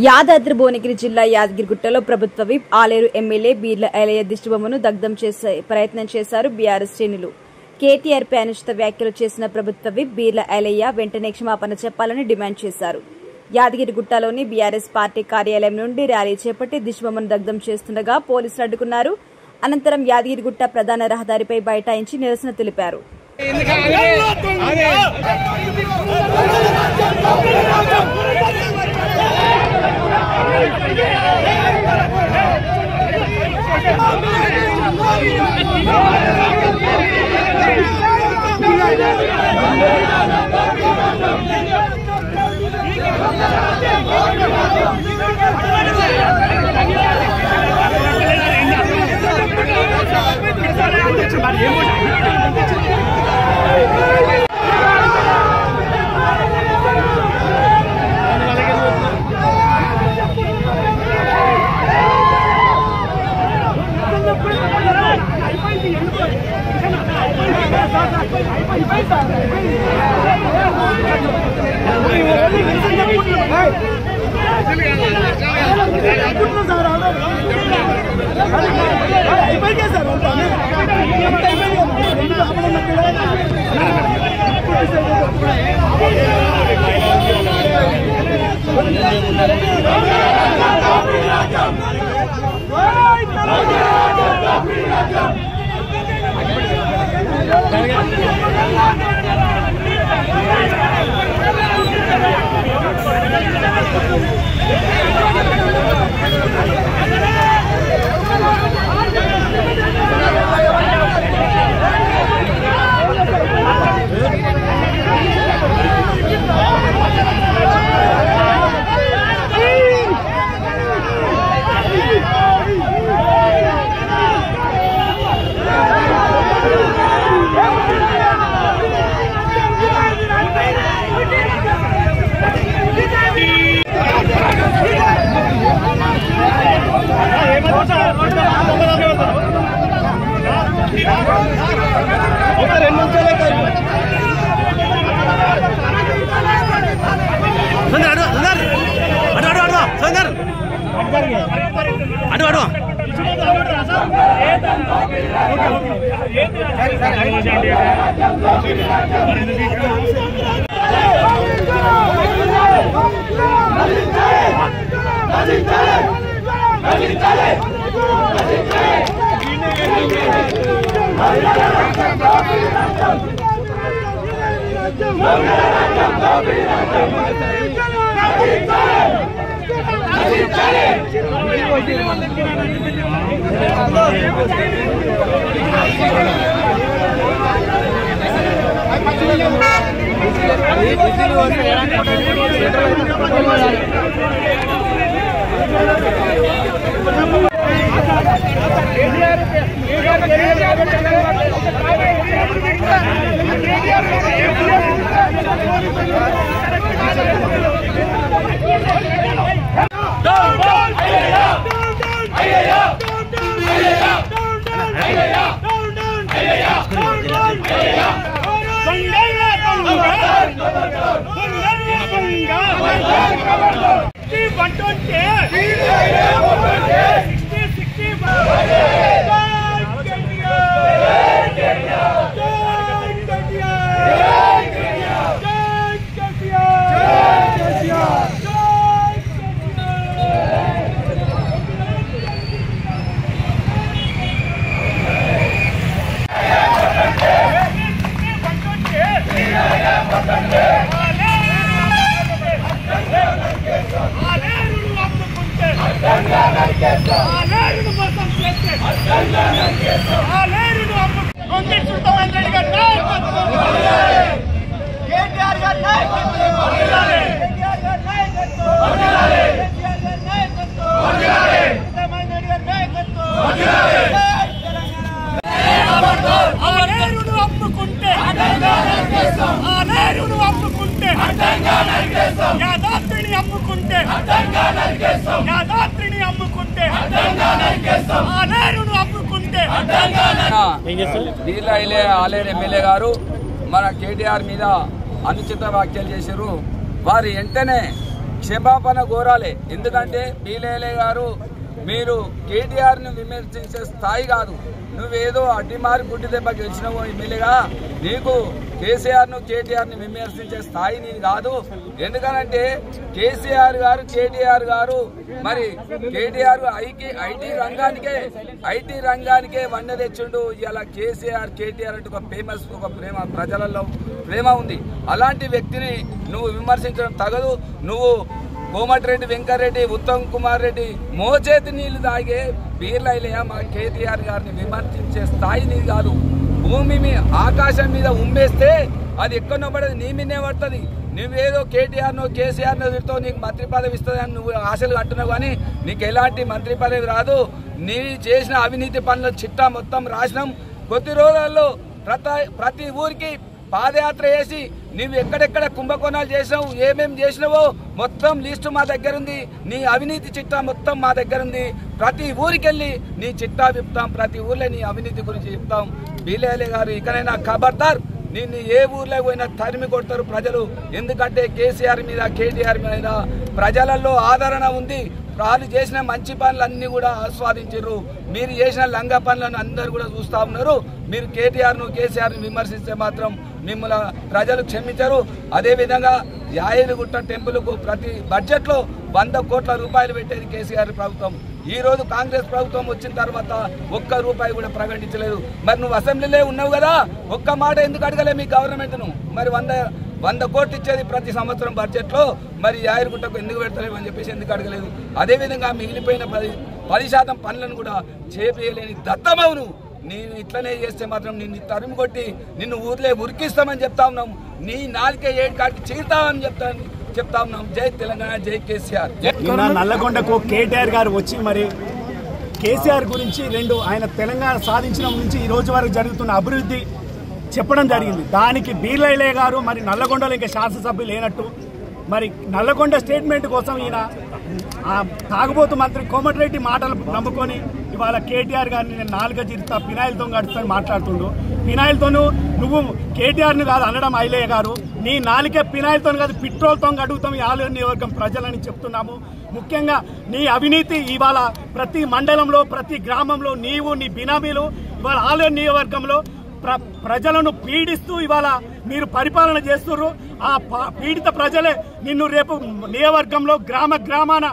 యాదాద్రి భువనగిరి జిల్లా యాదగిరిగుట్టలో ప్రభుత్వ whip Aleru MLA Beerla Ailayya దిష్టిబొమ్మను దగ్ధం చేసే ప్రయత్నం చేశారు బీఆర్ఎస్ శ్రేణులు. కేటీఆర్ పై అనుచిత వ్యాఖ్యలు చేసిన ప్రభుత్వ విప్ బీర్ల ఐలయ్య వెంటనే క్షమాపణ చెప్పాలని డిమాండ్ చేశారు. యాదగిరిగుట్టలోని బీఆర్ఎస్ పార్టీ కార్యాలయం నుండి ర్యాలీ చేపట్టి దిష్టిబొమ్మను దగ్ధం చేస్తుండగా పోలీసులు అడ్డుకున్నారు. అనంతరం యాదగిరిగుట్ట ప్రధాన రహదారిపై బైఠాయించి నిరసన తెలిపారు. బీర్ల ఐలయ్య ఆలేరు ఎమ్మెల్యే గారు మన కేటీఆర్ మీద అనుచిత వ్యాఖ్యలు చేశారు. వారు వెంటనే క్షమాపణ కోరాలి. ఎందుకంటే బీలేలే గారు, మీరు కేటీఆర్ని విమర్శించే స్థాయి కాదు. నువ్వేదో అడ్డిమారి గుడ్డి దెబ్బ గెలిచినవో ఎమ్మెల్యేగా, నీకు కేసీఆర్ను కేటీఆర్ని విమర్శించే స్థాయి నీది కాదు. ఎందుకనంటే కేసీఆర్ గారు, కేటీఆర్ గారు, మరి కేటీఆర్ ఐటీ రంగానికే వన్నె తెచ్చిండు. ఇలా కేసీఆర్ కేటీఆర్ అంటే ఒక ఫేమస్, ఒక ప్రేమ, ప్రజలలో ప్రేమ ఉంది. అలాంటి వ్యక్తిని నువ్వు విమర్శించడం తగదు. నువ్వు కోమటిరెడ్డి వెంకరెడ్డి, ఉత్తమ్ కుమార్ రెడ్డి మోచేతి నీళ్లు తాగే బీర్ల ఐలయ్య మా కేటీఆర్ గారిని విమర్శించే స్థాయి నీది కాదు. భూమి ఆకాశం మీద ఉమ్మేస్తే అది ఎక్కడో పడేది నీ మీదే పడుతుంది. నువ్వేదో కేటీఆర్నో కేసీఆర్నో తిడతావు, నీకు మంత్రి పదవి ఇస్తుందని నువ్వు ఆశలు కట్టున్నావు, కానీ నీకు ఎలాంటి మంత్రి పదవి రాదు. నీ చేసిన అవినీతి పనుల చిట్టా మొత్తం రాసినాం. కొద్ది రోజుల్లో ప్రతి ఊరికి పాదయాత్ర చేసి నువ్వు ఎక్కడెక్కడ కుంభకోణాలు చేసినావు, ఏమేమి చేసినావో మొత్తం లిస్టు మా దగ్గర ఉంది. నీ అవినీతి చిట్టా మొత్తం మా దగ్గర ఉంది. ప్రతి ఊరికి వెళ్ళి నీ చిట్టా విప్తాం, ప్రతి ఊర్లో నీ అవినీతి గురించి చెప్తాం. బీలేలే గారు, ఇకనైనా ఖబర్దార్, నిన్ను ఏ ఊర్లో పోయినా తరిమి కొడతారు ప్రజలు. ఎందుకంటే కేసీఆర్ మీద, కేటీఆర్ మీద ప్రజలలో ఆదరణ ఉంది. వాళ్ళు చేసిన మంచి పనులన్నీ కూడా ఆస్వాదించారు. మీరు చేసిన లంగ పనులను అందరూ కూడా చూస్తూ ఉన్నారు. మీరు కేటీఆర్ను కేసీఆర్ను విమర్శిస్తే మాత్రం మిమ్మల్ని ప్రజలు క్షమించరు. అదేవిధంగా యాదగిరిగుట్ట టెంపుల్కు ప్రతి బడ్జెట్లో 100 కోట్ల రూపాయలు పెట్టేది కేసీఆర్ ప్రభుత్వం. ఈ రోజు కాంగ్రెస్ ప్రభుత్వం వచ్చిన తర్వాత ₹1 కూడా ప్రకటించలేదు. మరి నువ్వు అసెంబ్లీలో ఉన్నావు కదా, ఒక్క మాట ఎందుకు అడగలే మీ గవర్నమెంట్ను? మరి 100 కోట్లు ఇచ్చేది ప్రతి సంవత్సరం బడ్జెట్లో, మరి యాదగిరిగుట్టకు ఎందుకు పెడతలేవు అని చెప్పేసి ఎందుకు అడగలేదు? అదేవిధంగా మిగిలిపోయిన 10% పనులను కూడా చేపేయలేని దత్తమవును. నేను ఇట్లనే చేస్తే మాత్రం నిన్ను తరిమి కొట్టి నిన్ను ఊర్లే ఉరికిస్తామని చెప్తా ఉన్నాం. నీ 4 ఏడు కాటికి చీరుతామని చెప్తా ఉన్నాం. జై తెలంగాణ, జై కేసీఆర్. నల్లగొండకు కేటీఆర్ గారు వచ్చి మరి కేసీఆర్ గురించి ఆయన తెలంగాణ సాధించిన నుంచి ఈ రోజు వరకు జరుగుతున్న అభివృద్ధి చెప్పడం జరిగింది. దానికి బీర్ల ఐలయ్య గారు మరి నల్లగొండలో ఇంకా శాసనసభ్యులు లేనట్టు మరి నల్లగొండ స్టేట్మెంట్ కోసం ఈయన తాగుబోతు మంత్రి కోమటిరెడ్డి మాటలు నమ్ముకొని ఇవాళ కేటీఆర్ గారిని నేను 4 జీరుతా ఫినాయిల్తో గడుస్తాను మాట్లాడుతుండు. ఫినాయిల్తోనూ నువ్వు కేటీఆర్ని కాదు అనడం ఐలయ్య గారు, నీ 4 ఫినాయిల్తో కాదు పెట్రోల్తో అడుగుతాం ఈ ఆలేరు నియోజకవర్గం ప్రజలని చెప్తున్నాము. ముఖ్యంగా నీ అవినీతి ఇవాళ ప్రతి మండలంలో, ప్రతి గ్రామంలో నీవు, నీ బినామీలు ఇవాళ ఆలేరు నియోజకవర్గంలో ప్రజలను పీడిస్తూ ఇవాళ మీరు పరిపాలన చేస్తున్నారు. ఆ పీడిత ప్రజలే నిన్ను రేపు నియోజకవర్గంలో గ్రామాన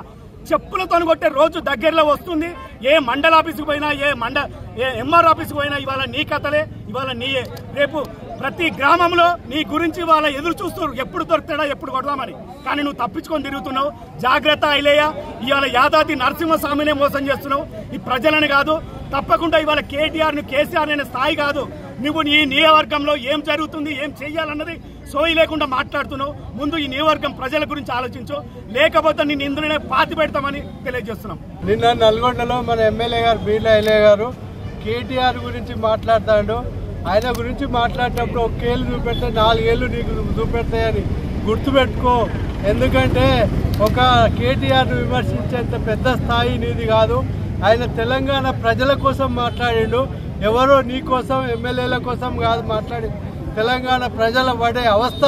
చెప్పులతో కొట్టే రోజు దగ్గరలో వస్తుంది. ఏ మండల ఆఫీసుకు పోయినా, ఏ ఎంఆర్ ఆఫీసుకు పోయినా ఇవాళ నీ కథలే, ఇవాళ నీయే. రేపు ప్రతి గ్రామంలో నీ గురించి వాళ్ళ ఎదురు చూస్తున్నారు, ఎప్పుడు దొరుకుతాడా, ఎప్పుడు కొడదామని. కానీ నువ్వు తప్పించుకొని తిరుగుతున్నావు. జాగ్రత్త ఐలయ్య, ఇవాళ యాదాద్రి నరసింహస్వామినే మోసం చేస్తున్నావు, ఈ ప్రజలని కాదు. తప్పకుండా ఇవాళ కేటీఆర్ను కేసీఆర్ అనే స్థాయి కాదు. నువ్వు ఈ నియోజకవర్గంలో ఏం జరుగుతుంది, ఏం చెయ్యాలన్నది సోయి లేకుండా మాట్లాడుతున్నావు. ముందు ఈ నియోజకవర్గం ప్రజల గురించి ఆలోచించు, లేకపోతే నిన్ను ఇందులోనే పాతి పెడతామని తెలియజేస్తున్నాం. నిన్న నల్గొండలో మన ఎమ్మెల్యే గారు బీర్ల ఐలయ్య గారు కేటీఆర్ గురించి మాట్లాడుతాడు. ఆయన గురించి మాట్లాడేటప్పుడు 1 ఏళ్ళు చూపెడితే 4 ఏళ్ళు నీకు చూపెడతాయని గుర్తుపెట్టుకో. ఎందుకంటే ఒక కేటీఆర్ను విమర్శించేంత పెద్ద స్థాయి నీది కాదు. ఆయన తెలంగాణ ప్రజల కోసం మాట్లాడిండు. ఎవరో నీ కోసం, ఎమ్మెల్యేల కోసం కాదు మాట్లాడి, తెలంగాణ ప్రజల పడే అవస్థ.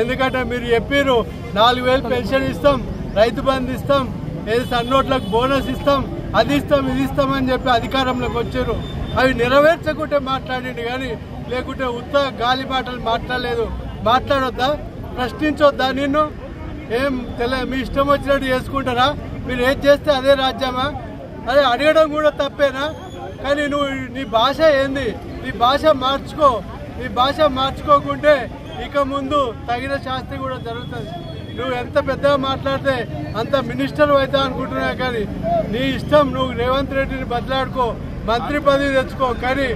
ఎందుకంటే మీరు చెప్పారు 4,000 పెన్షన్ ఇస్తాం, రైతు బంధు ఇస్తాం, ఏది సన్నోట్లకు బోనస్ ఇస్తాం, అది ఇస్తాం, ఇది ఇస్తామని చెప్పి అధికారంలోకి వచ్చారు. అవి నెరవేర్చకుంటే మాట్లాడిండు కానీ లేకుంటే గాలి మాటలు మాట్లాడలేదు. మాట్లాడొద్దా, ప్రశ్నించొద్దా? నిన్ను ఏం మీ ఇష్టం వచ్చినట్టు చేసుకుంటారా? మీరు ఏది చేస్తే అదే రాజ్యమా? అదే అడగడం కూడా తప్పేనా? కానీ నువ్వు నీ భాష ఏంది? నీ భాష మార్చుకో. నీ భాష మార్చుకోకుంటే ఇక ముందు తగిన శాస్తి కూడా జరుగుతుంది. నువ్వు ఎంత పెద్దగా మాట్లాడితే అంత మినిస్టర్ అవుతా అనుకుంటున్నా, కానీ నీ ఇష్టం. నువ్వు రేవంత్ రెడ్డిని బదిలాడుకో, మంత్రి పదవి తెచ్చుకో, కానీ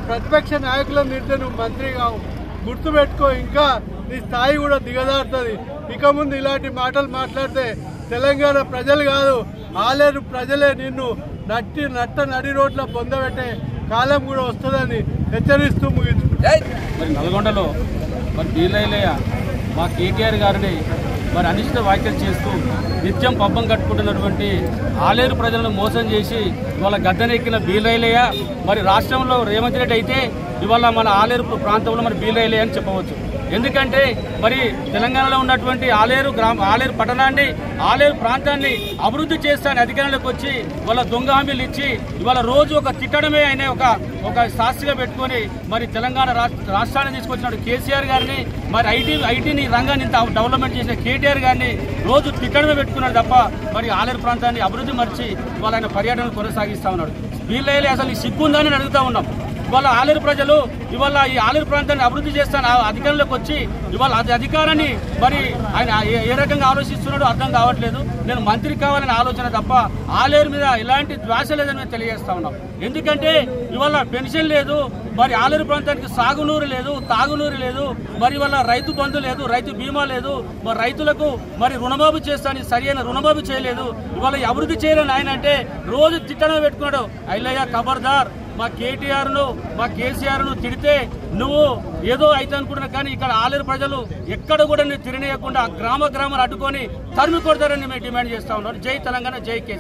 ప్రతిపక్ష నాయకులను తింటే నువ్వు మంత్రి కావు. గుర్తుపెట్టుకో, ఇంకా నీ స్థాయి కూడా దిగజారుతుంది. ఇక ముందు ఇలాంటి మాటలు మాట్లాడితే తెలంగాణ ప్రజలు కాదు, ఆలేరు ప్రజలే నిన్ను నడి రోడ్ల పొందబెట్టే కాలం కూడా వస్తుందని హెచ్చరిస్తూ ముగించుకుంటారు. మరి నల్గొండలో మరి బీర్ల ఐలయ్య మా కేటీఆర్ గారిని మరి అనిష్ట వ్యాఖ్యలు చేస్తూ నిత్యం పబ్బం కట్టుకుంటున్నటువంటి ఆలేరు ప్రజలను మోసం చేసి ఇవాళ గద్దెనెక్కిన బీర్ల ఐలయ్య మరి రాష్ట్రంలో రేవంత్ రెడ్డి అయితే ఇవాళ మన ఆలేరు ప్రాంతంలో మరి బీర్ల ఐలయ్య అని చెప్పవచ్చు. ఎందుకంటే మరి తెలంగాణలో ఉన్నటువంటి ఆలేరు పట్టణాన్ని ఆలేరు ప్రాంతాన్ని అభివృద్ధి చేస్తానని అధికారంలోకి వచ్చి వాళ్ళ దొంగ హామీలు ఇచ్చి ఇవాళ రోజు ఒక తిట్టడమే అయిన ఒక సాక్షిగా పెట్టుకొని మరి తెలంగాణ రాష్ట్రాన్ని తీసుకొచ్చినాడు కేసీఆర్ గారిని, మరి ఐటీని రంగాన్ని ఇంత డెవలప్మెంట్ చేసిన కేటీఆర్ గారిని రోజు తిట్టడమే పెట్టుకున్నాడు తప్ప మరి ఆలేరు ప్రాంతాన్ని అభివృద్ధి మర్చి వాళ్ళ ఆయన పర్యటన కొనసాగిస్తా ఉన్నాడు. వీళ్ళే అసలు సిగ్గుందని అడుగుతా ఉన్నాం. ఇవాళ ఆలేరు ప్రజలు ఇవాళ ఈ ఆలేరు ప్రాంతాన్ని అభివృద్ధి చేస్తాను అధికారంలోకి వచ్చి ఇవాళ అధికారాన్ని మరి ఆయన ఏ రకంగా ఆలోచిస్తున్నాడో అర్థం కావట్లేదు. నేను మంత్రి కావాలనే ఆలోచన తప్ప ఆలేరు మీద ఎలాంటి ధ్యాస లేదని మేము తెలియజేస్తా ఉన్నాం. ఎందుకంటే ఇవాళ పెన్షన్ లేదు, మరి ఆలేరు ప్రాంతానికి సాగునూరు లేదు, తాగునూరు లేదు, మరి ఇవాళ రైతు బంధు లేదు, రైతు బీమా లేదు, మరి రైతులకు మరి రుణమాఫీ చేస్తాను సరైన రుణమాఫీ చేయలేదు. ఇవాళ అభివృద్ధి చేయలేని ఆయన అంటే రోజు తిట్టడం పెట్టుకున్నాడు. ఐలయ్య ఖబర్దార్, మా కేటీఆర్ను మా కేసీఆర్ను తిడితే నువ్వు ఏదో అయితే అనుకుంటున్నావు, కానీ ఇక్కడ ఆలేరు ప్రజలు ఎక్కడ కూడా నువ్వు తిరగనీయకుండా గ్రామాలు అడ్డుకొని తరిమి కొడతారని మేము డిమాండ్ చేస్తా ఉన్నాం. జై తెలంగాణ, జై కేసీఆర్.